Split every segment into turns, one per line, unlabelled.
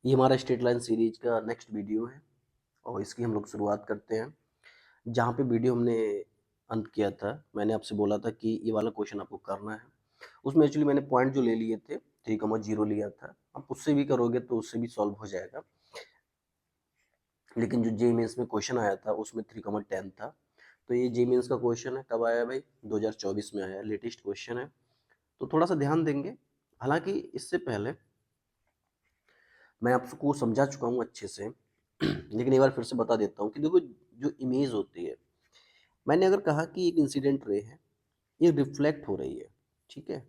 ये हमारा straight line series का नेक्स्ट वीडियो है और इसकी हम लोग शुरुआत करते हैं। जहाँ पे वीडियो हमने अंत किया था, मैंने आपसे बोला था कि ये वाला क्वेश्चन आपको करना है। उसमें एक्चुअली मैंने पॉइंट जो ले लिए थे 3,0 लिया था। आप उससे भी करोगे तो उससे भी सॉल्व हो जाएगा। लेकिन जो जे मेंस में क्वेश्चन आया था उसमें 3,10 था। तो ये जे मेंस का क्वेश्चन है, कब आया भाई? 2024 में आया, लेटेस्ट क्वेश्चन है। तो थोड़ा सा ध्यान देंगे। हालांकि इससे पहले मैं आपको समझा चुका हूँ अच्छे से लेकिन एक बार फिर से बता देता हूँ कि देखो, जो इमेज होती है, मैंने अगर कहा कि एक इंसिडेंट रे है, ये रिफ्लेक्ट हो रही है, ठीक है,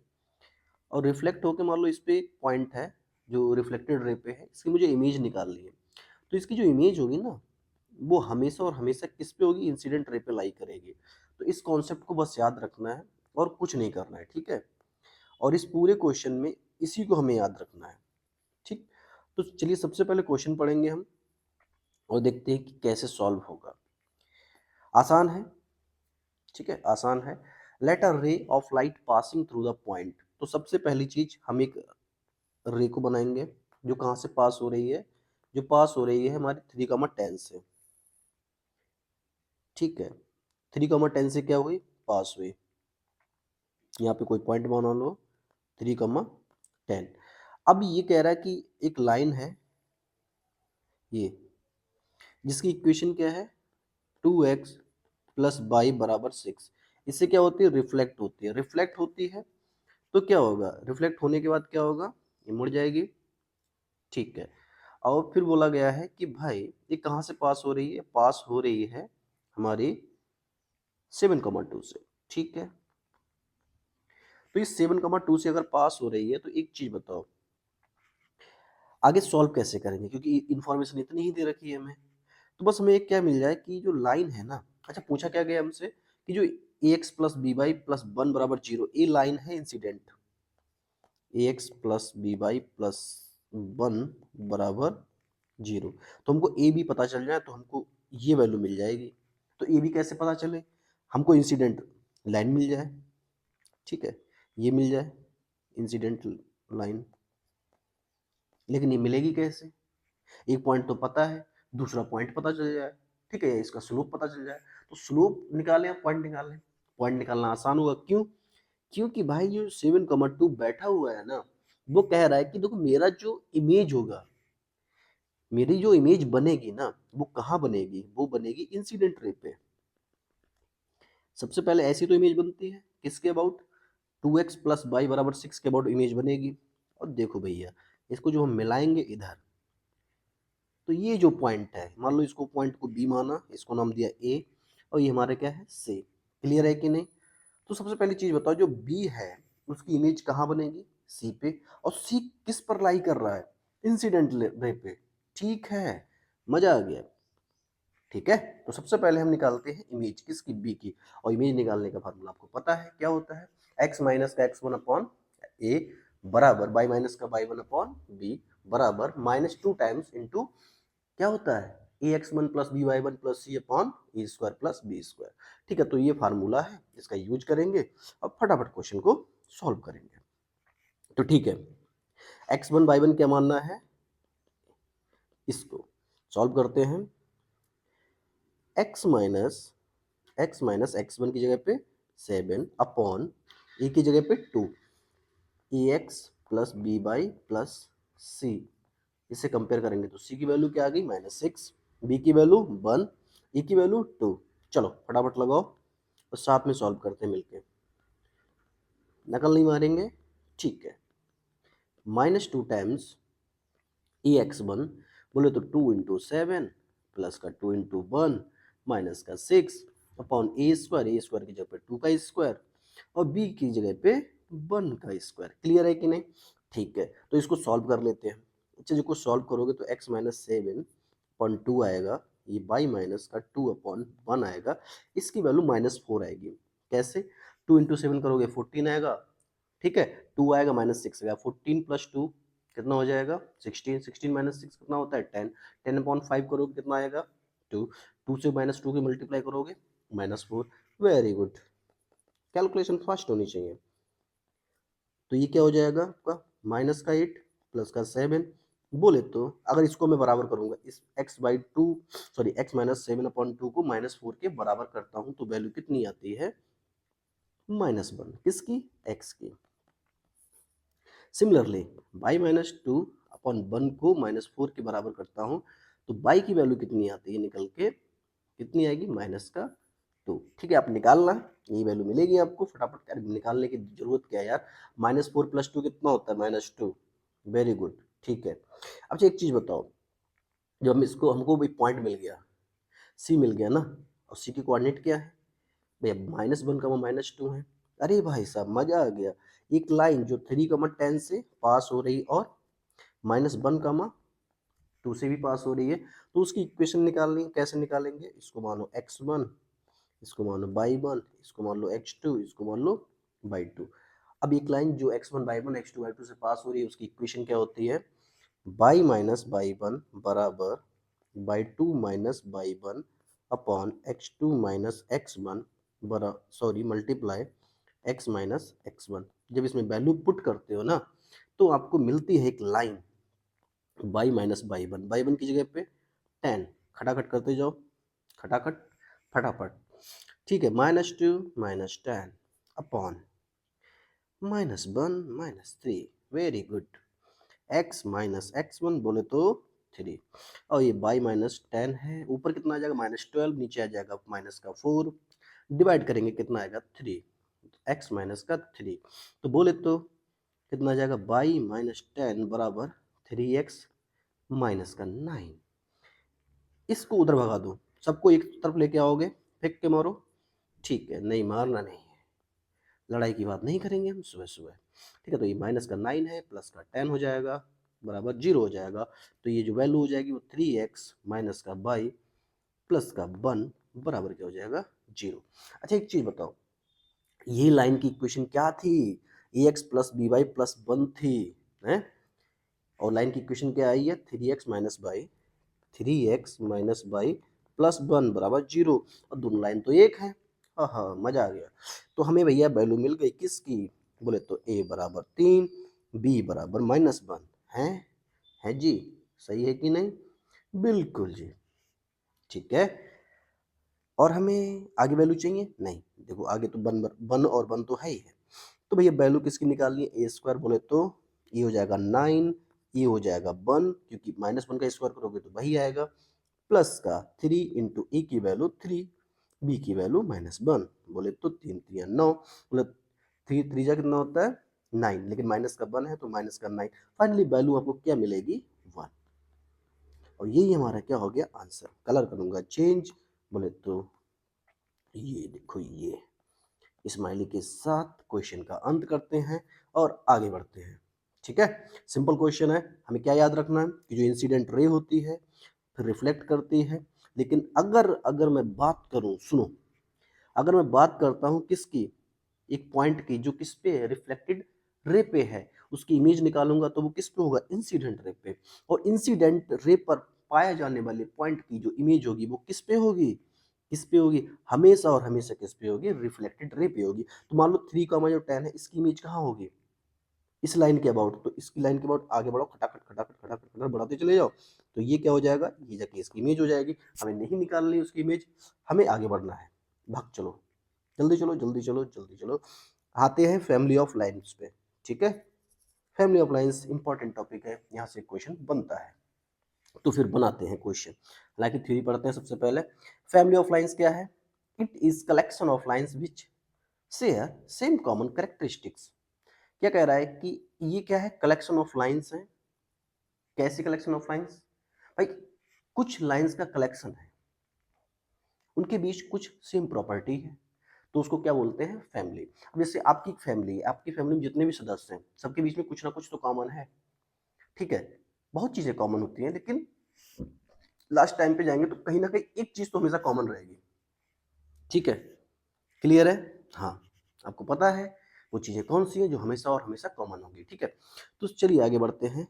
और रिफ्लेक्ट होकर मान लो इस पे एक पॉइंट है जो रिफ्लेक्टेड रे पे है, इसकी मुझे इमेज निकालनी है। तो इसकी जो इमेज होगी ना, वो हमेशा और हमेशा किस पे होगी? इंसिडेंट रे पे लाई करेगी। तो इस कॉन्सेप्ट को बस याद रखना है और कुछ नहीं करना है, ठीक है। और इस पूरे क्वेश्चन में इसी को हमें याद रखना है, ठीक। तो चलिए सबसे पहले क्वेश्चन पढ़ेंगे हम और देखते हैं कि कैसे सॉल्व होगा। आसान है, ठीक है, आसान है। Let a ray of light passing through the point. तो सबसे पहली चीज हम एक रे को बनाएंगे जो कहाँ से पास हो रही है, जो पास हो रही है हमारी 3,10 से, ठीक है। 3,10 से क्या हुई? पास हुई। यहाँ पे कोई पॉइंट बना लो, 3,10। अब ये कह रहा है कि एक लाइन है ये, जिसकी इक्वेशन क्या है? 2x प्लस वाई बराबर 6। इससे क्या होती है? रिफ्लेक्ट होती है। रिफ्लेक्ट होती है तो क्या होगा? रिफ्लेक्ट होने के बाद क्या होगा? ये मुड़ जाएगी, ठीक है। और फिर बोला गया है कि भाई ये कहाँ से पास हो रही है? पास हो रही है हमारी 7,2 से, ठीक है। तो इस 7,2 से अगर पास हो रही है तो एक चीज बताओ, आगे सॉल्व कैसे करेंगे? क्योंकि इन्फॉर्मेशन इतनी ही दे रखी है हमें। तो बस हमें एक क्या मिल जाए कि जो लाइन है ना, अच्छा पूछा क्या गया हमसे कि जो ax plus b y plus 1 बराबर 0, ये लाइन है incident. ax plus b y plus 1 बराबर 0। तो हमको ए बी पता चल जाए तो हमको ये वैल्यू मिल जाएगी। तो ए बी कैसे पता चले? हमको इंसिडेंट लाइन मिल जाए, ठीक है, ये मिल जाए इंसिडेंट लाइन। लेकिन ये मिलेगी कैसे? एक पॉइंट तो पता है, दूसरा पॉइंट पता चल जाए, ठीक है, इसका स्लोप पता चल जाए। तो स्लोप निकालें या पॉइंट निकालें? पॉइंट निकालना आसान होगा। क्यों? क्योंकि भाई जो 7,2 बैठा हुआ है ना, वो कह रहा है कि देखो मेरा जो इमेज होगा, मेरी जो इमेज बनेगी ना, वो कहाँ बनेगी? वो बनेगी इंसिडेंट रे पे। सबसे पहले ऐसी तो इमेज बनती है किसके अबाउट? 2x प्लस वाई बराबर 6 के अबाउट इमेज बनेगी। और देखो भैया, इसको जो हम मिलाएंगे इधर, तो ये जो पॉइंट है, मान लो इसको पॉइंट को बी माना, इसको नाम दिया ए, और ये हमारे क्या है? सी। क्लियर है कि नहीं? तो सबसे पहली चीज बताओ, जो बी है उसकी इमेज कहाँ बनेगी? सी पे। और सी किस पर लाई कर रहा है? इंसिडेंट रे पे। ठीक है, मजा आ गया, ठीक है। तो सबसे पहले हम निकालते हैं इमेज किसकी? बी की। और इमेज निकालने का फार्मूला आपको पता है क्या होता है? x माइनस का x1 अपॉन ए बराबर y माइनस का y1 अपॉन बी बराबर -2 टाइम्स इंटू क्या होता है? A x one plus b y one plus c upon a square plus b square. ठीक है, तो ये फार्मूला है, इसका यूज करेंगे। अब फटाफट क्वेश्चन को सॉल्व करेंगे। तो ठीक है, एक्स वन वाई वन क्या मानना है? इसको सॉल्व करते हैं। एक्स माइनस एक्स वन की जगह पे 7 अपॉन ए की जगह पे 2, a x plus b y plus c. इसे कंपेयर करेंगे तो सी की वैल्यू क्या आ गई? -6, बी की वैल्यू 1, ई की वैल्यू 2। चलो फटाफट लगाओ और साथ में सॉल्व करते हैं मिलके, नकल नहीं मारेंगे, ठीक है। -2 टाइम्स ए एक्स वन, बोले तो 2 इंटू 7 प्लस का 2 इंटू 1 माइनस का 6 अपॉन ए स्क्वायर की जगह पे 2 का स्क्वायर और बी की जगह पे 1 का स्क्वायर। क्लियर है कि नहीं? ठीक है, तो इसको सॉल्व कर लेते हैं। अच्छा, जो को सॉल्व करोगे तो x माइनस 7 अपॉन 2 आएगा, ये y माइनस का 2 अपॉन 1 आएगा, इसकी वैल्यू -4 आएगी। कैसे? 2 इंटू 7 करोगे 14 आएगा, ठीक है, 2 आएगा -6 आएगा, 14 प्लस 2 कितना हो जाएगा? 16, 16 माइनस 6 कितना होता है? 10, 10 अपॉन 5 करोगे कितना आएगा? 2, 2 से -2 की मल्टीप्लाई करोगे -4। वेरी गुड, कैलकुलेशन फास्ट होनी चाहिए। तो ये क्या हो जाएगा आपका? -8 प्लस का 7 बोले तो अगर इसको मैं बराबर करूंगा, इस x माइनस 7/2 को -4 के बराबर करता हूं तो वैल्यू कितनी आती है, -1, किसकी, x की। सिमिलरली y-2/1 को -4 के बराबर करता हूं तो y की वैल्यू कितनी आती है निकल के, कितनी आएगी, -2। ठीक है, आप निकालना, यही वैल्यू मिलेगी आपको फटाफट। यार निकालने की जरूरत क्या है यार, -4 + 2 कितना होता है, -2। वेरी गुड, ठीक है। अच्छा एक चीज बताओ, जब हम इसको, हमको भी पॉइंट मिल गया, सी मिल गया ना, और सी की कोऑर्डिनेट क्या है भैया, -1, -2 है। अरे भाई साहब मजा आ गया, एक लाइन जो 3, 10 से पास हो रही और -1, 2 से भी पास हो रही है, तो उसकी इक्वेशन निकालनी है। कैसे निकालेंगे, इसको मानो x1, इसको मान लो y1, इसको मान लो x2, इसको मान लो y2। अब एक लाइन जो x1 y1 x2 y2 से पास हो रही है उसकी इक्वेशन क्या होती है, y माइनस y1 बराबर y2 minus y1 upon x2 minus x1 बरा sorry multiply x minus x1। जब इसमें वैल्यू पुट करते हो ना तो आपको मिलती है एक लाइन y माइनस y1 की जगह पे 10, खटाखट करते जाओ, खटाखट फटाफट, ठीक है, -2 -10 upon -1 -3, very good, x minus x1 बोले तो 3, और ये y माइनस 10 है, ऊपर कितना आ जाएगा -12, नीचे आ जाएगा माइनस का 4, डिवाइड करेंगे कितना आएगा 3, x माइनस का 3, तो बोले तो कितना आ जाएगा y माइनस 10 बराबर 3x माइनस का 9। इसको उधर भगा दो, सबको एक तरफ लेके आओगे, फेंक के मारो, ठीक है, नहीं मारना नहीं है, लड़ाई की बात नहीं करेंगे हम सुबह सुबह। ठीक है, तो ये माइनस का 9 है, प्लस का 10 हो जाएगा, बराबर 0 हो जाएगा। तो ये जो वैल्यू हो जाएगी वो 3x माइनस का y प्लस का 1 बराबर क्या हो जाएगा, 0। अच्छा एक चीज बताओ, ये लाइन की इक्वेशन क्या थी, ax प्लस by प्लस 1 थी, है, और लाइन की इक्वेशन क्या आई है, 3x माइनस y प्लस 1 बराबर 0, और दोनों लाइन तो एक है। हाँ मजा आ गया। तो हमें भैया वैल्यू मिल गई किसकी, बोले तो a बराबर 3, b बराबर -1 है जी, सही है कि नहीं, बिल्कुल जी, ठीक है। और हमें आगे वैल्यू चाहिए नहीं, देखो आगे तो वन और वन तो है ही है, तो भैया वैल्यू किसकी निकालनी है, ए स्क्वायर बोले तो ये हो जाएगा 9, ये हो जाएगा 1, क्योंकि -1 का स्क्वायर करोगे तो वही आएगा, प्लस का 3 इंटू ए की वैल्यू 3, बी की वैल्यू -1, बोले तो 3 3 9, बोले 3 3 जा कितना होता है 9, लेकिन माइनस का 1 है तो माइनस का 9, फाइनली वैल्यू आपको क्या मिलेगी 1, और यही हमारा क्या हो गया आंसर। कलर करूंगा चेंज, बोले तो ये देखो, ये स्माइली के साथ क्वेश्चन का अंत करते हैं और आगे बढ़ते हैं। ठीक है, सिंपल क्वेश्चन है, हमें क्या याद रखना है कि जो इंसिडेंट रे होती है फिर रिफ्लेक्ट करती है, लेकिन अगर अगर मैं बात करूं, सुनो, अगर मैं बात करता हूं किसकी, एक पॉइंट की जो किस पे है, रिफ्लेक्टेड रे पे है, उसकी इमेज निकालूंगा तो वो किस पे होगा, इंसिडेंट रे पे, और इंसिडेंट रे पर पाया जाने वाले पॉइंट की जो इमेज होगी वो किस पे होगी, किस पे होगी, हमेशा और हमेशा किस पे होगी, रिफ्लेक्टेड रे पे होगी। तो मान लो 3, 10 है, इसकी इमेज कहाँ होगी, इस लाइन के अबाउट, तो इसकी लाइन के अबाउट आगे बढ़ो, खटाखट खटाखट खटाखट खटाखट बढ़ाते चले जाओ, तो ये क्या हो जाएगा, ये जाके इसकी इमेज हो जाएगी। हमें नहीं निकालनी उसकी इमेज, हमें आगे बढ़ना है, भाग चलो, जल्दी चलो जल्दी चलो जल्दी चलो। आते हैं फैमिली ऑफ लाइन्स पे, ठीक है, family of lines important topic है, यहाँ से क्वेश्चन बनता है, तो फिर बनाते हैं क्वेश्चन। हालांकि थ्योरी पढ़ते हैं सबसे पहले। फैमिली ऑफ लाइन्स क्या है, it is collection of lines which share same common characteristics. क्या कह रहा है कि ये क्या है, कलेक्शन ऑफ लाइन्स है। कैसी कलेक्शन ऑफ लाइन्स, भाई कुछ लाइन्स का कलेक्शन है, उनके बीच कुछ सेम प्रॉपर्टी है, तो उसको क्या बोलते हैं, फैमिली। अब जैसे आपकी फैमिली है, आपकी फैमिली में जितने भी सदस्य हैं सबके बीच में कुछ ना कुछ तो कॉमन है, ठीक है, बहुत चीजें कॉमन होती हैं, लेकिन लास्ट टाइम पे जाएंगे तो कहीं ना कहीं एक चीज तो हमेशा कॉमन रहेगी, ठीक है, क्लियर है, हाँ, आपको पता है वो चीजें कौन सी है जो हमेशा और हमेशा कॉमन होगी, ठीक है। तो चलिए आगे बढ़ते हैं।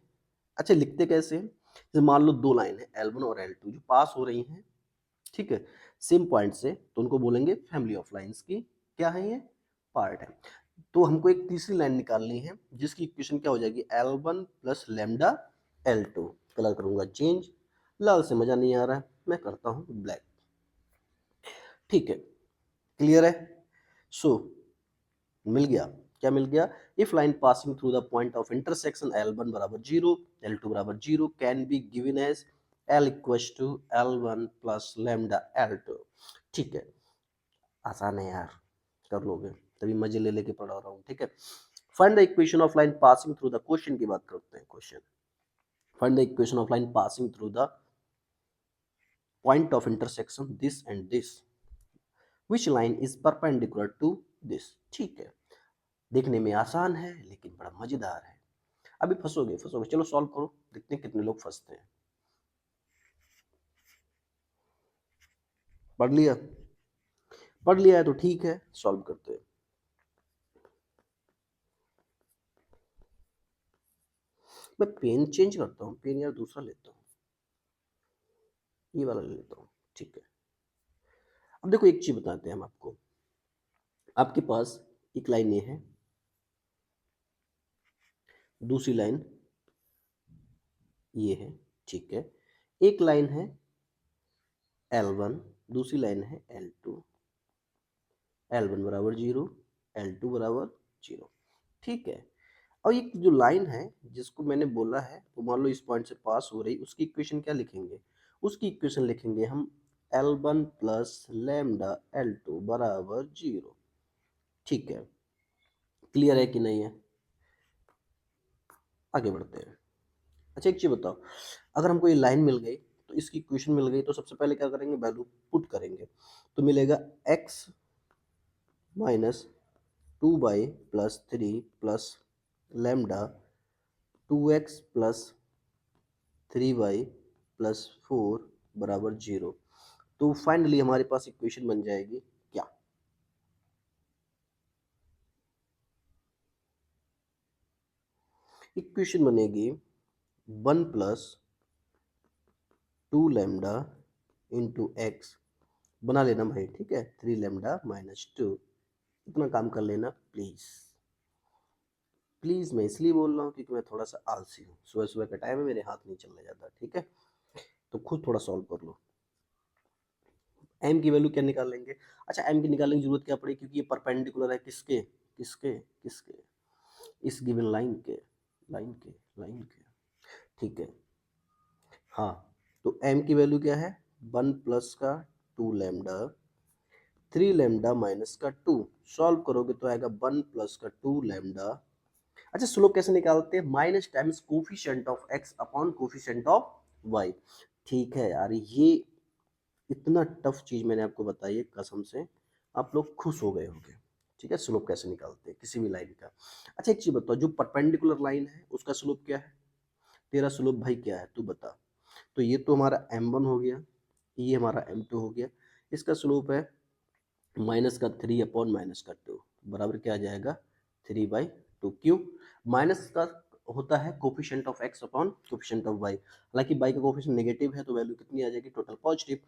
अच्छा लिखते कैसे हैं, जैसे मान लो दो लाइन है L1 और L2 जो पास हो रही हैं, ठीक है, सेम पॉइंट से, तो उनको बोलेंगे फैमिली ऑफ लाइंस की क्या है, ये पार्ट है। तो हमको एक तीसरी लाइन निकालनी है जिसकी इक्वेशन क्या हो जाएगी, L1 plus lambda L2। Colour करूंगा चेंज, लाल से मजा नहीं आ रहा है, मैं करता हूँ ब्लैक। ठीक है, क्लियर है। सो मिल गया, क्या मिल गया? If line passing through the point of intersection L1 बराबर 0, L2 बराबर 0 can be given as L equals to L1 plus lambda L2। ठीक है, आसान है यार, कर लोगे, तभी मजे ले लेके पढ़ा रहा हूँ। ठीक है, find the equation of line passing through the, question की बात करते हैं। Question, find the equation of line passing through the point of intersection this and this, which line is perpendicular to this. ठीक है, देखने में आसान है लेकिन बड़ा मजेदार है। अभी फंसोगे फंसोगे, चलो सॉल्व करो, देखते हैं कितने लोग फंसते हैं। पढ़ लिया? पढ़ लिया है तो ठीक है, सॉल्व करते हैं। मैं पेन चेंज करता हूँ, पेन यार दूसरा लेता हूँ, ये वाला ले लेता हूँ। ठीक है, अब देखो एक चीज बताते हैं हम आपको। आपके पास एक लाइन ये है, दूसरी लाइन ये है। ठीक है, एक लाइन है L1, दूसरी लाइन है L2। L1 बराबर 0, L2 बराबर 0। ठीक है, और ये जो लाइन है जिसको मैंने बोला है वो मान लो इस पॉइंट से पास हो रही, उसकी इक्वेशन क्या लिखेंगे? उसकी इक्वेशन लिखेंगे हम L1 प्लस लैम्डा L2 बराबर 0। ठीक है, क्लियर है कि नहीं है? आगे बढ़ते हैं। अच्छा एक चीज बताओ, अगर हमको ये लाइन मिल गई तो इसकी इक्वेशन मिल गई, तो सबसे पहले क्या करेंगे? वैल्यू पुट करेंगे, तो मिलेगा x minus 2y plus 3 plus lambda 2x plus 3y plus 4 बराबर 0। तो फाइनली हमारे पास इक्वेशन बन जाएगी क्या? इक्वेशन बनेगी 1 प्लस 2 लैम्डा इंटू एक्स, बना लेना भाई, ठीक है, 3 लैम्डा माइनस 2। इतना काम कर लेना प्लीज। प्लीज मैं इसलिए बोल रहा हूँ क्योंकि मैं थोड़ा सा आलसी हूँ, सुबह सुबह का टाइम है, मेरे हाथ नहीं चलने जाता। ठीक है, तो खुद थोड़ा सॉल्व कर लो। एम की वैल्यू क्या निकालेंगे? अच्छा, एम की निकालने की जरूरत क्या पड़ी? क्योंकि ये परपेंडिकुलर है किसके, किसके, किसके, इस गिवन लाइन के, लाइन के, लाइन के। ठीक है, हाँ, तो एम की वैल्यू क्या है? 1 प्लस का 2 लैम्डा, 3 लैम्डा माइनस का 2। सॉल्व करोगे तो आएगा 1 प्लस का 2 लैम्डा। अच्छा, स्लोप कैसे निकालते हैं? Minus times coefficient of x upon coefficient of y. ठीक है यार, ये इतना टफ चीज मैंने आपको बताई है, कसम से आप लोग खुश हो गए होंगे। ठीक है, स्लोप कैसे निकालते हैं किसी भी लाइन का। अच्छा एक चीज बताओ, जो परपेंडिकुलर लाइन है उसका स्लोप क्या है? तेरा स्लोप भाई क्या है, तू बता। तो ये तो हमारा m1 हो गया, ये हमारा m2 हो गया, इसका स्लोप है माइनस का 3 अपॉन माइनस का 2 बराबर क्या आ जाएगा? 3/2। क्यों? माइनस का होता है coefficient of x upon coefficient of y, हालांकि वाई का कोफिशिएंट नेगेटिव है तो वैल्यू कितनी आ जाएगी? Total positive.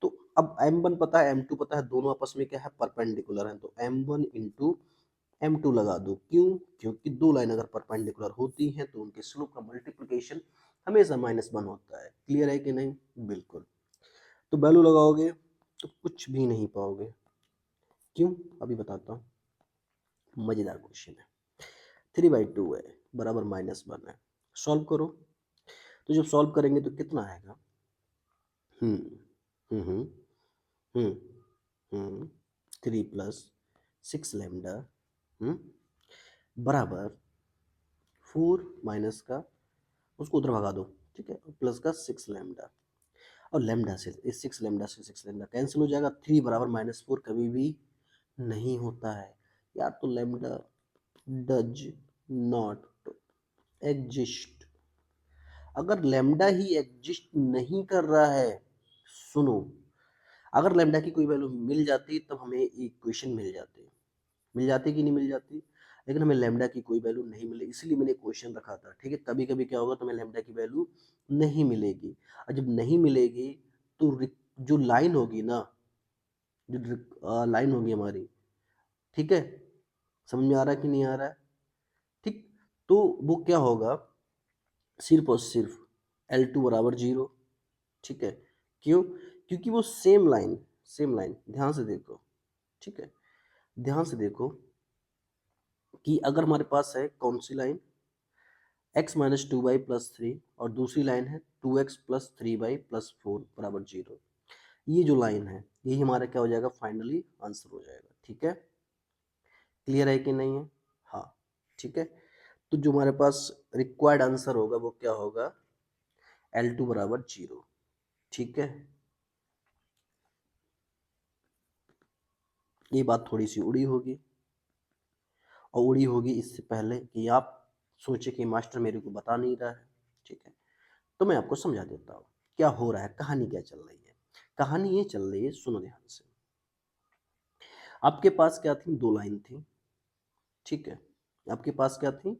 तो अब m1 पता है, m2 पता है, दोनों आपस में क्या है? परपेंडिकुलर है, तो m1 इंटू m2 लगा दो। क्यों? क्योंकि दो लाइन अगर परपेंडिकुलर होती हैं तो उनके स्लोप का मल्टीप्लिकेशन हमेशा -1 होता है। क्लियर है कि नहीं? बिल्कुल। तो वैल्यू लगाओगे तो कुछ भी नहीं पाओगे। क्यों? अभी बताता हूँ, मजेदार क्वेश्चन है। 3/2 है बराबर -1 है, सॉल्व करो। तो जब सॉल्व करेंगे तो कितना आएगा? हम्म हम्म हम्म हम्म 3 प्लस 6 लैम्डा बराबर 4 माइनस का, उसको उधर भगा दो, ठीक है, प्लस का 6 लैम्डा, और लैम्डा से इस 6 लैम्डा से 6 लैम्डा कैंसिल हो जाएगा। 3 बराबर -4 कभी भी नहीं होता है यार, तो लैम्डा डज नॉट एग्जिस्ट। अगर लैम्डा ही एग्जिस्ट नहीं कर रहा है, सुनो, अगर लैम्डा की कोई वैल्यू मिल जाती तब हमें इक्वेशन मिल जाती, मिल जाती कि नहीं मिल जाती, लेकिन हमें लैम्डा की कोई वैल्यू नहीं मिली, इसलिए मैंने क्वेश्चन रखा था। ठीक है, कभी कभी क्या होगा, तुम्हें लैम्डा की वैल्यू नहीं मिलेगी, और जब नहीं मिलेगी तो जो लाइन होगी ना, जो लाइन होगी हमारी, ठीक है, समझ में आ रहा है कि नहीं आ रहा है? ठीक, तो वो क्या होगा, सिर्फ और सिर्फ L2 बराबर 0, ठीक है। क्यों? क्योंकि वो सेम लाइन ध्यान से देखो, ठीक है, ध्यान से देखो कि अगर हमारे पास है कौन सी line x minus two y plus three और दूसरी लाइन है 2x plus three y plus four बराबर 0, ये जो लाइन है यही हमारा क्या हो जाएगा, फाइनली आंसर हो जाएगा। ठीक है, क्लियर है कि नहीं है? हाँ, ठीक है। तो जो हमारे पास रिक्वायर्ड आंसर होगा वो क्या होगा, L2 बराबर 0। ठीक है, ये बात थोड़ी सी उड़ी होगी, और उड़ी होगी इससे पहले कि आप सोचे कि मास्टर मेरे को बता नहीं रहा है। ठीक है, तो मैं आपको समझा देता हूँ क्या हो रहा है, कहानी क्या चल रही है। कहानी ये चल रही है, सुनो ध्यान से। आपके पास क्या थी, दो लाइन थी, ठीक है, आपके पास क्या थी,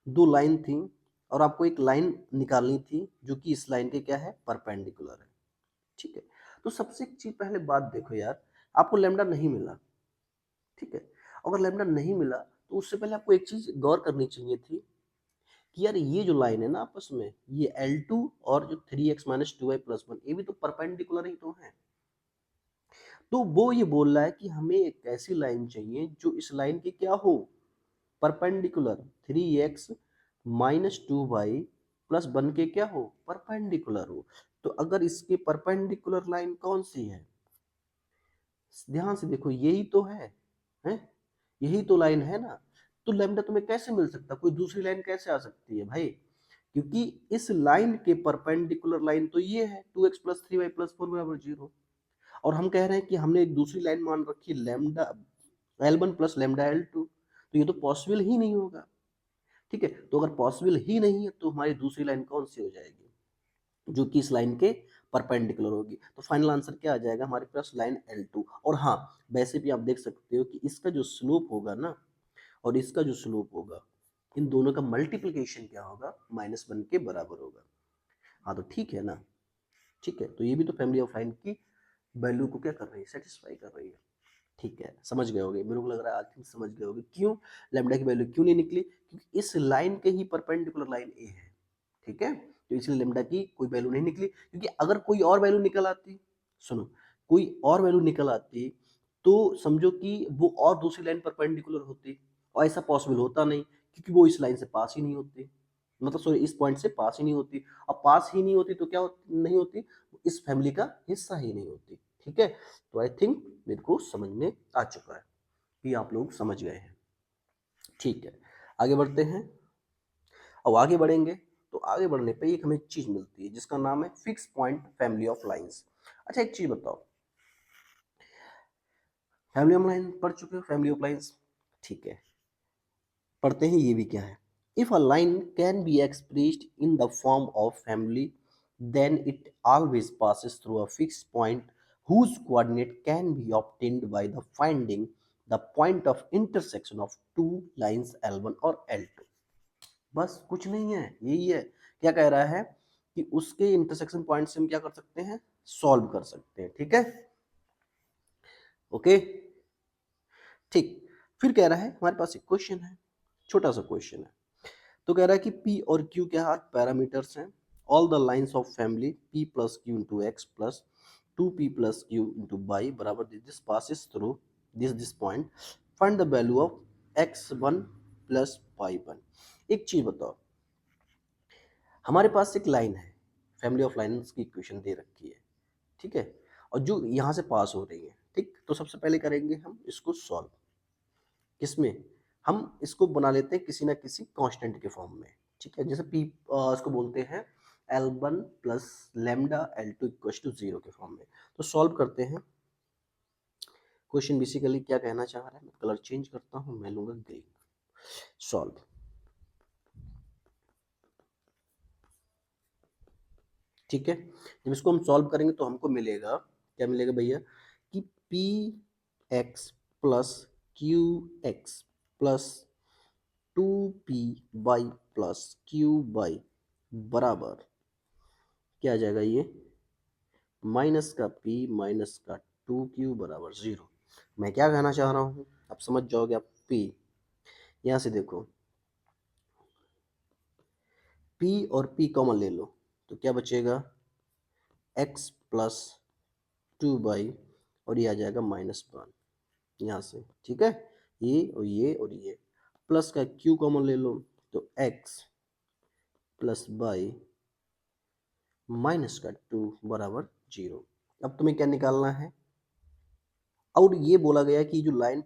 दो लाइन थी, और आपको एक लाइन निकालनी थी जो कि इस लाइन के क्या है, परपेंडिकुलर है। ठीक है, तो सबसे एक चीज पहले बात देखो यार, आपको लैम्डा नहीं मिला, ठीक है, अगर लैम्डा नहीं मिला तो उससे पहले आपको एक चीज गौर करनी चाहिए थी कि यार ये जो लाइन है ना आपस में, ये L2 और जो 3x minus two y plus one, ये भी तो परपेंडिकुलर ही तो है। तो वो ये बोल रहा है कि हमें एक ऐसी लाइन चाहिए जो इस लाइन की क्या हो, perpendicular, 3x minus two y plus one के क्या हो, परपेंडिकुलर हो। तो अगर इसके परपेंडिकुलर लाइन कौन सी है, ध्यान से देखो, यही तो है? यही तो लाइन है ना। तो लैम्डा तुम्हें कैसे मिल सकता, कोई दूसरी लाइन कैसे आ सकती है भाई, क्योंकि इस लाइन के परपेंडिकुलर लाइन तो ये है 2x plus three y plus four बराबर 0, और हम कह रहे हैं कि हमने एक दूसरी लाइन मान रखी lambda L1 plus lambda L2, तो ये तो पॉसिबल ही नहीं होगा। ठीक है, तो अगर पॉसिबल ही नहीं है तो हमारी दूसरी लाइन कौन सी हो जाएगी, जो कि इस लाइन के परपेंडिकुलर होगी। तो फाइनल आंसर क्या आ जाएगा हमारे पास, लाइन L2। और हाँ, वैसे भी आप देख सकते हो कि इसका जो स्लोप होगा ना, और इसका जो स्लोप होगा, इन दोनों का मल्टीप्लिकेशन क्या होगा, -1 के बराबर होगा। हाँ, तो ठीक है ना। ठीक है, तो ये भी तो फैमिली ऑफ लाइन की वैल्यू को क्या कर रही है, सेटिस्फाई कर रही है। ठीक है, समझ गए होगे, मेरे को लग रहा है आज समझ गए होगे क्यों लैम्डा की वैल्यू क्यों नहीं निकली, क्योंकि इस लाइन के ही परपेंडिकुलर लाइन ए है। ठीक है, तो इसलिए लैम्डा की कोई वैल्यू नहीं निकली, क्योंकि अगर कोई और वैल्यू निकल आती, सुनो, कोई और वैल्यू निकल आती तो समझो कि वो और दूसरी लाइन परपेंडिकुलर होती, और ऐसा पॉसिबल होता नहीं, क्योंकि वो इस लाइन से पास ही नहीं होती, मतलब सॉरी इस पॉइंट से पास ही नहीं होती। अब पास ही नहीं होती तो क्या नहीं होती, इस फैमिली का हिस्सा ही नहीं होती। ठीक है, तो आई थिंक मेरे को समझ में आ चुका है कि आप लोग समझ गए हैं। ठीक है, आगे बढ़ते हैं। अब आगे बढ़ेंगे तो आगे बढ़ने पे एक हमें चीज मिलती है जिसका नाम है fix point family of lines. अच्छा, एक चीज बताओ, फैमिली ऑफ लाइन पढ़ चुके हो, फैमिली ऑफ लाइंस, ठीक है, पढ़ते हैं ये भी क्या है। If a line can be expressed in the form of family, then it always passes through a fixed point whose coordinate can be obtained by the finding the point of intersection of two lines L1 और L2। बस कुछ नहीं है, यही है। क्या कह रहा है कि उसके इंटरसेक्शन पॉइंट से हम क्या कर सकते हैं, सॉल्व कर सकते हैं। ठीक है, ओके, ठीक। फिर कह रहा है हमारे पास एक क्वेश्चन है, छोटा सा क्वेश्चन है। तो कह रहा है कि P और Q क्या है, पैरामीटर्स हैं। All the lines of family P plus q into x plus 2P plus q into y बराबर this passes through this point, find the value of x1 plus y1। एक चीज बताओ, हमारे पास एक लाइन है, फैमिली ऑफ लाइंस की equation दे रखी है, ठीक है, और जो यहाँ से पास हो रही है। ठीक, तो सबसे पहले करेंगे हम इसको सॉल्व, किसमें, हम इसको बना लेते हैं किसी ना किसी कांस्टेंट के फॉर्म में। ठीक है, जैसे पी इसको बोलते हैं L1 plus lambda L2 equal to 0 के फॉर्म में। तो सॉल्व करते हैं। क्वेश्चन बेसिकली क्या कहना चाह रहा है, मैं कलर चेंज करता हूँ, मैं लूंगा ग्रीन। सॉल्व, ठीक है, जब इसको हम सॉल्व करेंगे तो हमको मिलेगा, क्या मिलेगा भैया, कि P x plus Q x plus 2P plus Q by बराबर क्या आ जाएगा, ये माइनस का P माइनस का 2Q बराबर 0। मैं क्या कहना चाह रहा हूँ, आप समझ जाओगे। आप P यहाँ से देखो, P और P कॉमन ले लो तो क्या बचेगा, x प्लस 2 और ये आ जाएगा -1 यहाँ से, ठीक है। ये और ये और ये, प्लस का q कॉमन ले लो तो x प्लस बाई माइनस का 2 बराबर 0। अब तुम्हें क्या निकालना है, और ये बोला गया कि जो लाइन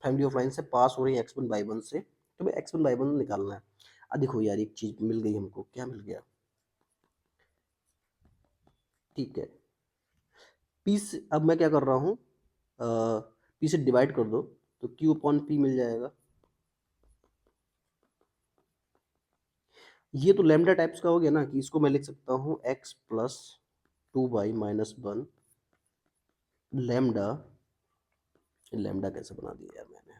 फैमिली ऑफ लाइन से पास हो रही है x1/1 से, तुम्हें x1/1 निकालना है। अब देखो यार, एक चीज मिल गई हमको, क्या मिल गया, ठीक है, p से अब मैं क्या कर रहा हूँ, p से डिवाइड कर दो तो q अपॉन p मिल जाएगा। ये तो लैम्डा टाइप्स का हो गया ना, कि इसको मैं लिख सकता हूँ x प्लस 2/-1 लैम्डा। लैम्डा कैसे बना दिया यार मैंने,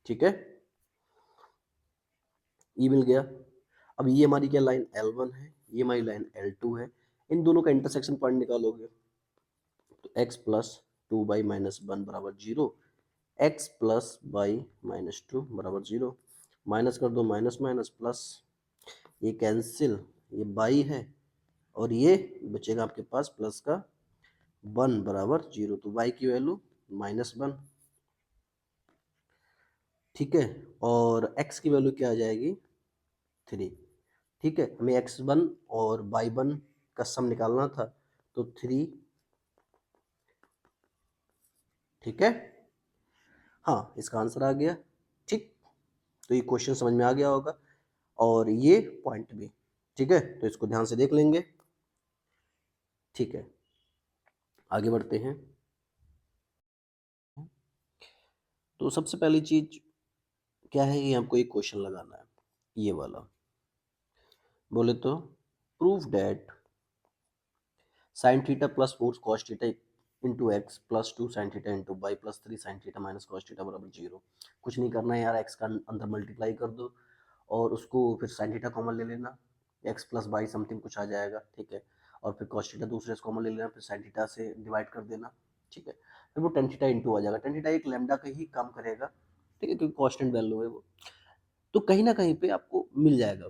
ठीक है, ये मिल गया। अब ये हमारी क्या लाइन L1 है, ये हमारी लाइन L2 है, इन दोनों का इंटरसेक्शन पॉइंट निकालोगे तो x प्लस 2/-1 बराबर 0, x प्लस बाई -2 बराबर 0, माइनस कर दो, माइनस माइनस प्लस, ये कैंसिल, ये बाई है और ये बचेगा आपके पास प्लस का 1 बराबर 0, तो y की वैल्यू -1, ठीक है, और x की वैल्यू क्या आ जाएगी 3, ठीक है। हमें x1 और y1 का सम निकालना था तो 3, ठीक है, हाँ इसका आंसर आ गया, ठीक। तो ये क्वेश्चन समझ में आ गया होगा और ये पॉइंट भी, ठीक है, तो इसको ध्यान से देख लेंगे, ठीक है, आगे बढ़ते हैं। तो सबसे पहली चीज क्या है, ये आपको एक क्वेश्चन लगाना है, ये वाला, बोले तो prove that sin theta plus 4 cos theta into x plus 2 sin theta into y plus 3 sin theta minus cos theta बराबर 0। कुछ नहीं करना है यार, एक्स का अंदर मल्टीप्लाई कर दो और उसको फिर sin थीटा कॉमन ले लेना, एक्स प्लस बाई समथिंग कुछ आ जाएगा, ठीक है, और फिर cos थीटा दूसरे से कॉमन ले लेना, फिर sin थीटा से डिवाइड कर देना, ठीक है, फिर वो tan थीटा इंटू आ जाएगा, tan थीटा एक लैम्डा का ही काम करेगा, ठीक है, क्योंकि कांस्टेंट वैल्यू है वो, तो कहीं ना कहीं पे आपको मिल जाएगा।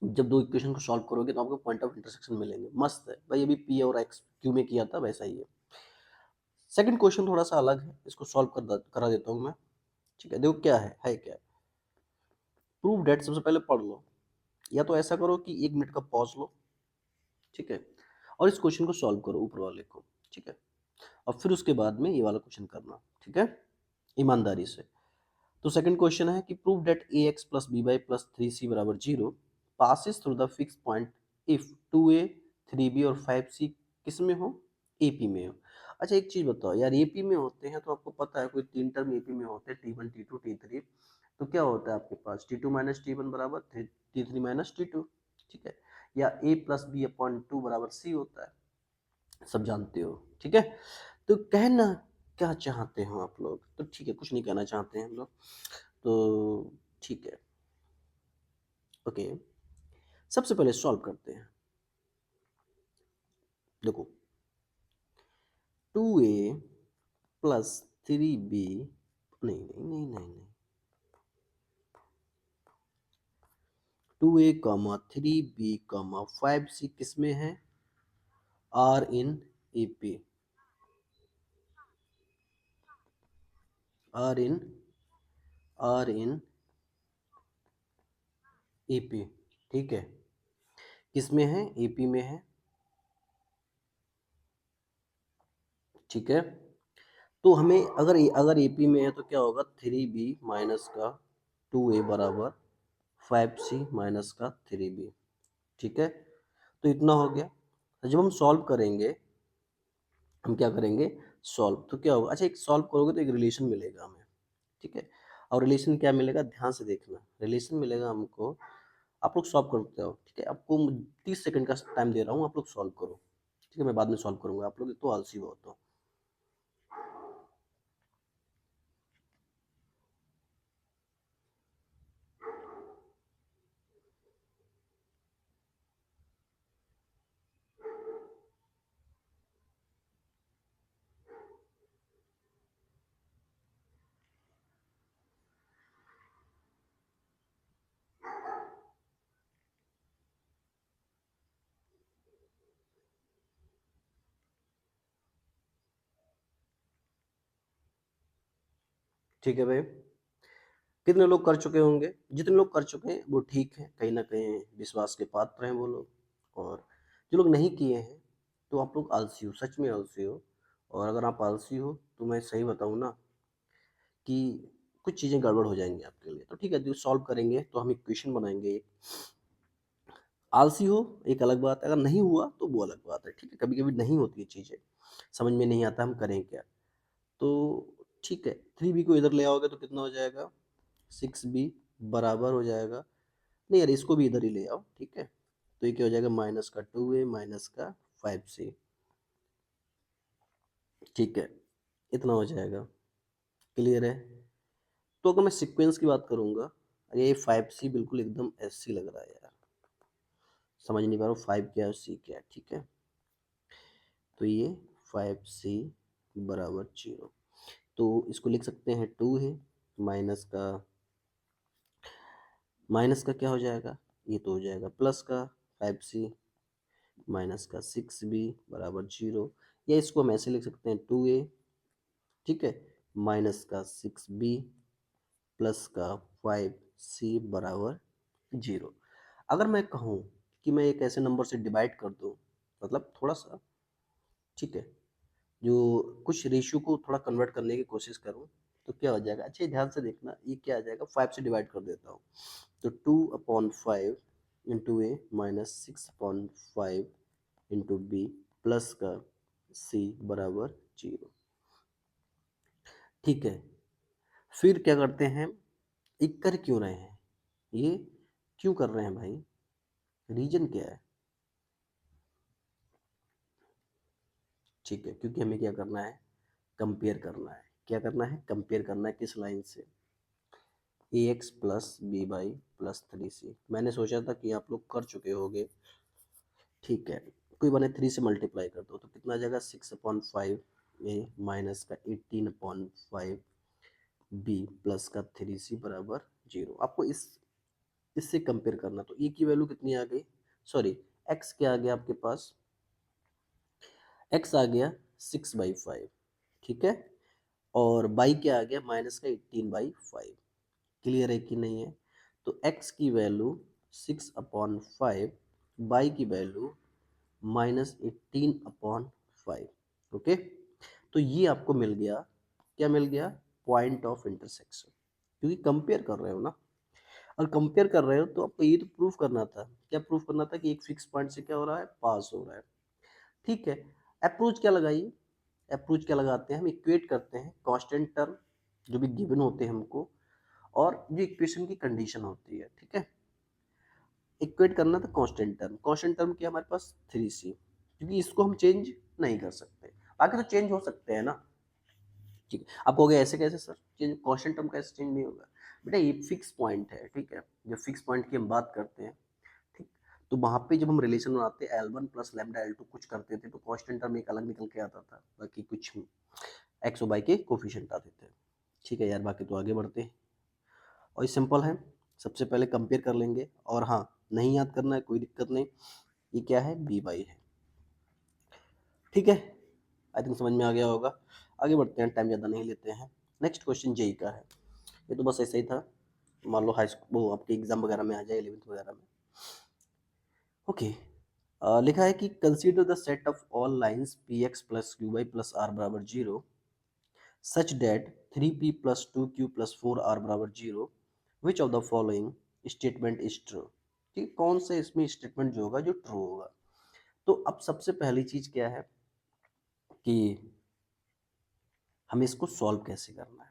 जब दो इक्वेशन को सॉल्व करोगे तो आपको पॉइंट ऑफ इंटरसेक्शन मिलेंगे, मस्त है भाई, अभी पी और एक्स क्यू में किया था वैसा ही है। सेकंड क्वेश्चन थोड़ा सा अलग है, इसको सॉल्व करा देता हूँ मैं, ठीक है, देखो क्या है क्या, प्रूव डेट, सबसे पहले पढ़ लो, या तो ऐसा करो कि 1 मिनट का पॉज लो, ठीक है, और इस क्वेश्चन को सॉल्व करो ऊपर वाले को, ठीक है, और फिर उसके बाद में ये वाला क्वेश्चन करना, ठीक है, ईमानदारी से। तो सेकंड क्वेश्चन है कि prove that a x plus b y plus 3c बराबर 0 passes through the fix point if 2a 3b और 5c किस में हो, एपी में हो। अच्छा एक चीज बताओ यार, एपी में होते हैं तो आपको पता है कोई तीन टर्म एपी में होते हैं, T1 T2 T3, तो क्या होता है आपके पास T2 माइनस T1 बराबर T3 माइनस T2, ठीक है, या a प्लस बी अपॉन 2 बराबर c होता है, सब जानते हो, ठीक है। तो कहना क्या चाहते हो आप लोग, तो ठीक है, कुछ नहीं कहना चाहते हैं हम लोग, तो ठीक है, ओके, सबसे पहले सॉल्व करते हैं। देखो 2a प्लस 3b, नहीं नहीं नहीं नहीं नहीं, 2a comma 3b comma 5c किस में है, r in AP, r in r in AP, ठीक है, किस में है, एपी में है, ठीक है। तो हमें अगर अगर एपी में है तो क्या होगा, 3b माइनस का 2a बराबर 5c माइनस का 3b, ठीक है, तो इतना हो गया। तो जब हम सॉल्व करेंगे, हम क्या करेंगे, सॉल्व तो क्या होगा, अच्छा एक सॉल्व करोगे तो एक रिलेशन मिलेगा हमें, ठीक है, और रिलेशन क्या मिलेगा, ध्यान से देखना, रिलेशन मिलेगा हमको, आप लोग सॉल्व करते हो, ठीक है, आपको 30 सेकंड का टाइम दे रहा हूँ, आप लोग सॉल्व करो, ठीक है, मैं बाद में सॉल्व करूंगा, आप लोग तो आलसी बहुत हो। ठीक है भाई, कितने लोग कर चुके होंगे? जितने लोग कर चुके हैं वो ठीक है, कहीं ना कहीं विश्वास के पात्र हैं वो लोग। और जो लोग नहीं किए हैं तो आप लोग आलसी हो, सच में आलसी हो। और अगर आप आलसी हो तो मैं सही बताऊं ना कि कुछ चीज़ें गड़बड़ हो जाएंगी आपके लिए। तो ठीक है, जो सॉल्व करेंगे तो हम इक्वेशन बनाएंगे। आलसी हो एक अलग बात है, अगर नहीं हुआ तो वो अलग बात है। ठीक है, कभी कभी नहीं होती है चीज़ें, समझ में नहीं आता हम करें क्या। तो ठीक है, 3b को इधर ले आओगे तो कितना हो जाएगा? 6b बराबर हो जाएगा, नहीं यार इसको भी इधर ही ले आओ। ठीक है, तो ये क्या हो जाएगा? माइनस का 2a माइनस का 5c। ठीक है, इतना हो जाएगा। क्लियर है? तो अगर मैं सीक्वेंस की बात करूंगा, अरे ये 5c बिल्कुल एकदम ऐसी लग रहा है यार, समझ नहीं पा रहा हूँ 5 क्या है और c क्या है। ठीक है, तो ये 5c बराबर 0, तो इसको लिख सकते हैं 2 है माइनस का क्या हो जाएगा? ये तो हो जाएगा प्लस का 5c माइनस का 6b बराबर 0, या इसको हम ऐसे लिख सकते हैं 2a, ठीक है, माइनस का 6b प्लस का 5c बराबर 0। अगर मैं कहूँ कि मैं एक ऐसे नंबर से डिवाइड कर दूँ, मतलब थोड़ा सा, ठीक है, जो कुछ रेशियो को थोड़ा कन्वर्ट करने की कोशिश करूँ, तो क्या हो जाएगा? अच्छे ध्यान से देखना, ये क्या आ जाएगा? 5 से डिवाइड कर देता हूँ, तो 2/5 इंटू ए माइनस 6/5 इंटू बी प्लस का सी बराबर 0। ठीक है, फिर क्या करते हैं? ये कर क्यों रहे हैं? ये क्यों कर रहे हैं भाई? रीजन क्या है? ठीक है, क्योंकि हमें क्या करना है? कंपेयर करना है। क्या करना है? कंपेयर करना है। किस लाइन से? A x plus b y plus 3c। मैंने सोचा था कि आप लोग कर चुके होंगे। ठीक है, कोई बने 3 से मल्टीप्लाई कर दो तो कितना आ जाएगा? 6/5 ए माइनस का 18/5 बी प्लस का 3c बराबर 0। आपको इससे कंपेयर करना, तो e की वैल्यू कितनी आ गई? सॉरी, x क्या आ गया आपके पास? x आ गया 6/5, ठीक है, और बाई क्या आ गया? माइनस का 18/5। क्लियर है कि नहीं है? तो x की वैल्यू 6/5, बाई की वैल्यू -18/5। ओके, तो ये आपको मिल गया। क्या मिल गया? पॉइंट ऑफ इंटरसेक्शन, क्योंकि कंपेयर कर रहे हो ना। और कंपेयर कर रहे हो तो आपको ये तो प्रूफ करना था। क्या प्रूफ करना था? कि एक फिक्स पॉइंट से क्या हो रहा है? पास हो रहा है। ठीक है, अप्रोच क्या लगाइए? अप्रोच क्या लगाते हैं? हम इक्वेट करते हैं कांस्टेंट टर्म जो भी गिवन होते हैं हमको, और जो इक्वेशन की कंडीशन होती है। ठीक है, इक्वेट करना था कांस्टेंट टर्म। कांस्टेंट टर्म क्या हमारे पास? 3c, क्योंकि इसको हम चेंज नहीं कर सकते, बाकी तो चेंज हो सकते हैं ना। ठीक है, आप कहोगे ऐसे कैसे सर चेंज? कांस्टेंट टर्म कैसे चेंज नहीं होगा? बेटा ये फिक्स पॉइंट है। ठीक है, जब फिक्स पॉइंट की हम बात करते हैं, ठीक, तो वहाँ पे जब हम रिलेशन बनाते L1 प्लस लैम्डा L2 कुछ करते थे तो कांस्टेंट टर्म एक अलग निकल के आता था, बाकी कुछ एक्स और वाई के कोफिशिएंट आते थे। ठीक है यार, बाकी तो आगे बढ़ते हैं, और ये सिंपल है। सबसे पहले कंपेयर कर लेंगे, और हाँ, नहीं याद करना है कोई दिक्कत नहीं। ये क्या है? बी बाई है। ठीक है, आई थिंक समझ में आ गया होगा। आगे बढ़ते हैं, टाइम ज़्यादा नहीं लेते हैं। नेक्स्ट क्वेश्चन जेई का है। ये तो बस ऐसा ही था, मान लो हाई स्कूल वो आपके एग्जाम वगैरह में आ जाए, 11th वगैरह में। ओके, लिखा है कि consider the set of all lines p x plus q y plus r बराबर 0 सच date 3p plus 2q plus 4r बराबर 0, which of the following statement is true. ठीक, कौन सा इसमें स्टेटमेंट जो होगा जो ट्रू होगा? तो अब सबसे पहली चीज क्या है कि हमें इसको सॉल्व कैसे करना है।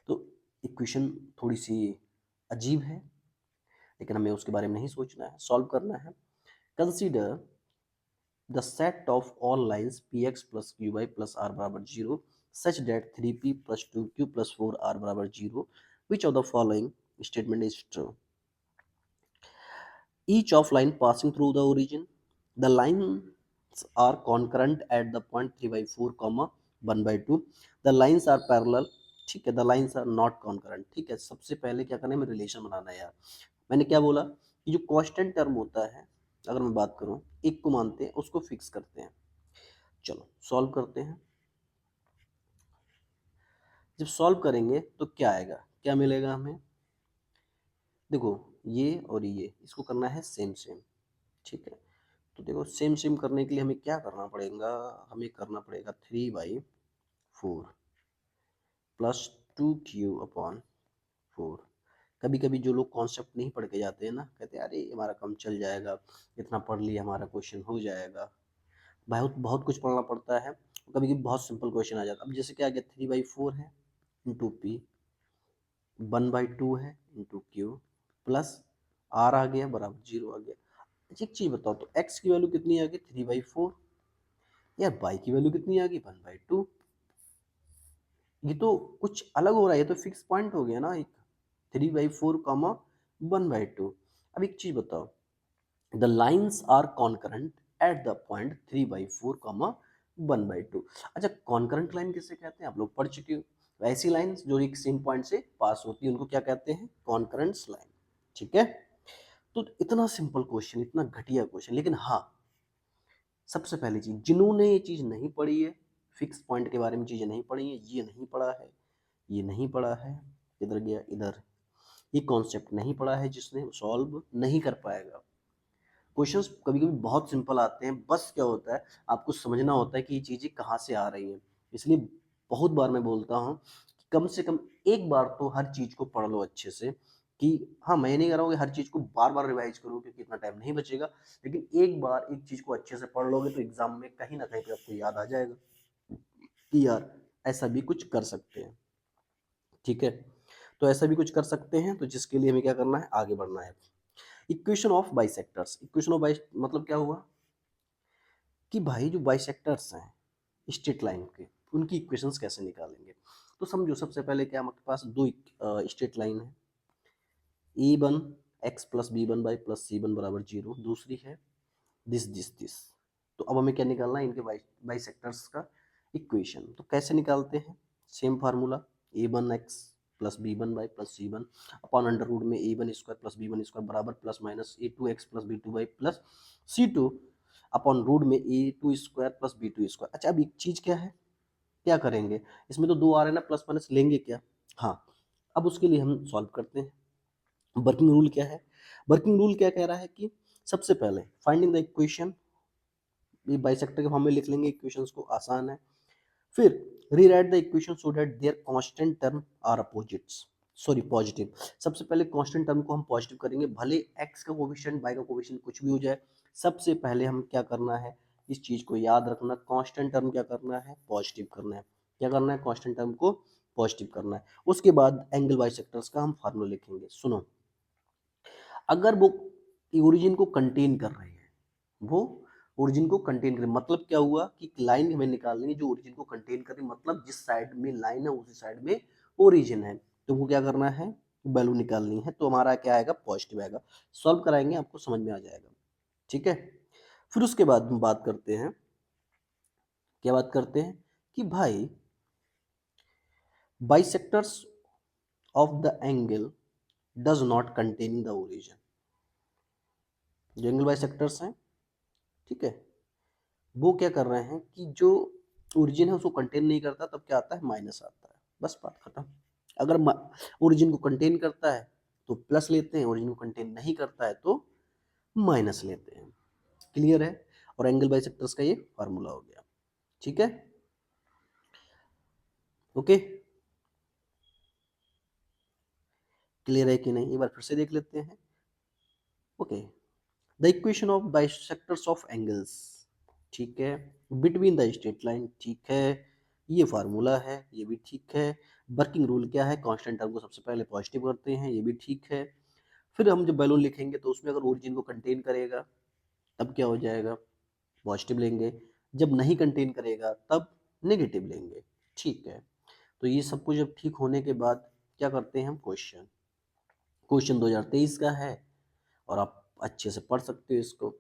तो इक्वेशन थोड़ी सी अजीब है, लेकिन हमें उसके बारे में नहीं सोचना है, सॉल्व करना है। Consider the set of all lines px plus qy plus r बराबर 0 such that 3p plus 2q plus 4r बराबर 0, which of the following statement is true? Each of line passing through the origin, the lines are concurrent at the point 3 by 4 comma 1 by 2, the lines are parallel, ठीक है, the lines are not concurrent। ठीक है, सबसे पहले क्या करना है? हमें रिलेशन बनाना है यार। मैंने क्या बोला कि जो कांस्टेंट टर्म होता है, अगर मैं बात करूं, एक को मानते हैं, उसको फिक्स करते हैं। चलो सॉल्व करते हैं। जब सॉल्व करेंगे तो क्या आएगा, क्या मिलेगा हमें, देखो ये और ये इसको करना है सेम सेम, ठीक है। तो देखो सेम सेम करने के लिए हमें क्या करना पड़ेगा, हमें करना पड़ेगा 3/4 प्लस 2q/4। कभी कभी जो लोग कॉन्सेप्ट नहीं पढ़ के जाते हैं ना, कहते हैं अरे हमारा काम चल जाएगा, इतना पढ़ लिया हमारा क्वेश्चन हो जाएगा। बहुत बहुत कुछ पढ़ना पड़ता है, कभी कभी बहुत सिंपल क्वेश्चन आ जाता है। अब जैसे क्या आ गया 3/4 है इंटू पी, 1/2 है इंटू क्यू, प्लस आर आ गया बराबर 0 आ गया। अच्छा एक चीज बताओ, तो एक्स की वैल्यू कितनी आ गई 3/4, यार वाई की वैल्यू कितनी आ गई 1/2। ये तो कुछ अलग हो रहा है, ये तो फिक्स पॉइंट हो गया ना एक, 3/4 कॉमा 1/2। अब एक चीज बताओ, the lines are concurrent at the point 3/4 comma 1/2। अच्छा कॉन्करेंट लाइन किसे कहते हैं, आप लोग पढ़ चुके हो। ऐसी लाइन्स जो एक सेम पॉइंट से पास होती है उनको क्या कहते हैं, कॉन्करेंट लाइन, ठीक है। तो इतना सिंपल क्वेश्चन, इतना घटिया क्वेश्चन, लेकिन हाँ सबसे पहली चीज, जिन्होंने ये चीज नहीं पढ़ी है, फिक्स पॉइंट के बारे में चीजें नहीं पढ़ी है, ये नहीं पढ़ा है, ये नहीं पढ़ा है, इधर गया इधर, ये कॉन्सेप्ट नहीं पढ़ा है जिसने, सॉल्व नहीं कर पाएगा। क्वेश्चंस कभी कभी बहुत सिंपल आते हैं, बस क्या होता है आपको समझना होता है कि ये चीज़ें कहाँ से आ रही हैं। इसलिए बहुत बार मैं बोलता हूँ कि कम से कम एक बार तो हर चीज़ को पढ़ लो अच्छे से, कि हाँ मैं नहीं कर रहा हूँ कि हर चीज़ को बार बार रिवाइज करो क्योंकि इतना टाइम नहीं बचेगा, लेकिन एक बार एक चीज़ को अच्छे से पढ़ लोगे तो एग्जाम में कहीं ना कहीं पे आपको याद आ जाएगा कि यार ऐसा भी कुछ कर सकते हैं, ठीक है। तो ऐसा भी कुछ कर सकते हैं, तो जिसके लिए हमें क्या करना है, आगे बढ़ना है। Equation of bisectors, equation of बाइस मतलब क्या हुआ कि भाई जो बाइसेक्टर्स हैं स्ट्रेट लाइन के, उनकी इक्वेशंस कैसे निकालेंगे। तो समझो सबसे पहले क्या हमारे पास दो स्ट्रेट लाइन है, E1 x plus B1 y plus C1 बराबर 0, दूसरी है दिस। तो अब हमें क्या निकालना है, इनके बाइसेक्टर्स का इक्वेशन। तो कैसे निकालते हैं, same formula, A1x plus B1 y plus C1 upon under root में A1 square plus B1 square बराबर plus minus A2x plus B2 y plus C2 upon root में A2 square plus B2 square. अच्छा अब एक चीज क्या है, क्या करेंगे, इसमें तो दो आ रहे हैं ना, प्लस माइनस लेंगे क्या, हाँ। अब उसके लिए हम सॉल्व करते हैं। वर्किंग रूल क्या है, वर्किंग रूल क्या कह रहा है कि सबसे पहले फाइंडिंग द इक्वेशन, ये बाइसेक्टर के फॉर्म में लिख लेंगे इक्वेशंस को, आसान है। फिर rewrite the equation so that their constant term are opposites, sorry positive. सबसे पहले कांस्टेंट टर्म को हम पॉजिटिव करेंगे, भले एक्स का कोफिशिएंट वाई का कोफिशिएंट कुछ भी हो जाए। सबसे पहले हम क्या करना है, इस चीज को याद रखना, कांस्टेंट टर्म क्या करना है, पॉजिटिव करना है। क्या करना है, कांस्टेंट टर्म को पॉजिटिव करना है। उसके बाद एंगल बाइसेक्टर्स का हम फार्मूला लिखेंगे। सुनो, अगर वो ओरिजिन को कंटेन कर रहे हैं, वो ओरिजिन को कंटेन करें, मतलब क्या हुआ कि लाइन हमें निकालनी है जो ओरिजिन को कंटेन करे, मतलब जिस साइड में लाइन है उसी साइड में ओरिजिन है। तो वो क्या करना है, वैल्यू निकालनी है, तो हमारा क्या आएगा, पॉजिटिव आएगा। सॉल्व कराएंगे आपको समझ में आ जाएगा, ठीक है। फिर उसके बाद हम बात करते हैं, क्या बात करते हैं कि भाई bisectors of the angle does not contain the origin. जो एंगल बाइसेक्टर्स हैं, ठीक है, वो क्या कर रहे हैं कि जो ओरिजिन है उसको कंटेन नहीं करता, तब क्या आता है, माइनस आता है, बस बात खत्म। अगर ओरिजिन को कंटेन करता है तो प्लस लेते हैं, ओरिजिन को कंटेन नहीं करता है तो माइनस लेते हैं। क्लियर है, और एंगल बाइसेक्टर्स का ये फार्मूला हो गया, ठीक है, ओके। क्लियर है कि नहीं, एक बार फिर से देख लेते हैं, okay. The equation of bisectors of angles, ठीक है, बिटवीन द स्ट्रेट लाइन, ठीक है, ये फार्मूला है, ये भी ठीक है। वर्किंग रूल क्या है, कांस्टेंट टर्म को सबसे पहले पॉजिटिव करते हैं, ये भी ठीक है। फिर हम जब बैलून लिखेंगे तो उसमें अगर ओरिजिन को कंटेन करेगा तब क्या हो जाएगा, पॉजिटिव लेंगे, जब नहीं कंटेन करेगा तब नेगेटिव लेंगे, ठीक है। तो ये सब कुछ जब ठीक होने के बाद क्या करते हैं हम, क्वेश्चन 2023 का है और आप अच्छे से पढ़ सकते हो इसको।